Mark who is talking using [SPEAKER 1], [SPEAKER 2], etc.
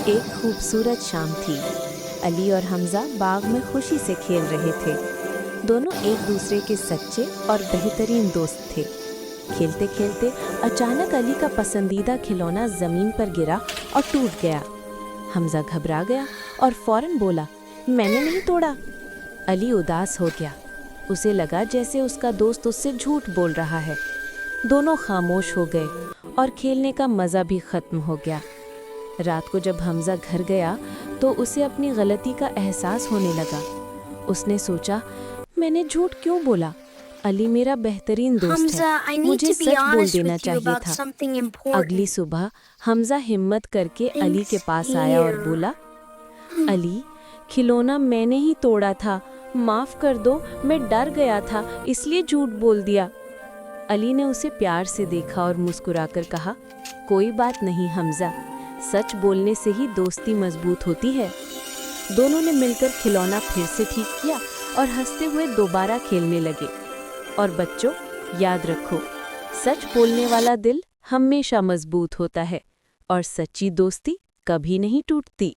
[SPEAKER 1] एक खूबसूरत शाम थी। अली और हमजा बाग में खुशी से खेल रहे थे। दोनों एक दूसरे के सच्चे और बेहतरीन दोस्त थे। खेलते खेलते अचानक अली का पसंदीदा खिलौना ज़मीन पर गिरा और टूट गया। हमजा घबरा गया और फौरन बोला, मैंने नहीं तोड़ा। अली उदास हो गया। उसे लगा जैसे उसका दोस्त उससे झूठ बोल रहा है। दोनों खामोश हो गए और खेलने का मज़ा भी ख़त्म हो गया। रात को जब हमजा घर गया तो उसे अपनी गलती का एहसास होने लगा। उसने सोचा, मैंने झूठ क्यों बोला? अली मेरा बेहतरीन दोस्त है, मुझे सच बोल देना चाहिए था। अगली सुबह हमजा हिम्मत करके अली के पास आया और बोला, अली, खिलौना मैंने ही तोड़ा था, माफ़ कर दो, मैं डर गया था इसलिए झूठ बोल दिया। अली ने उसे प्यार से देखा और मुस्कुराकर कहा, कोई बात नहीं हमजा, सच बोलने से ही दोस्ती मजबूत होती है। दोनों ने मिलकर खिलौना फिर से ठीक किया और हंसते हुए दोबारा खेलने लगे। और बच्चों, याद रखो, सच बोलने वाला दिल हमेशा मजबूत होता है और सच्ची दोस्ती कभी नहीं टूटती।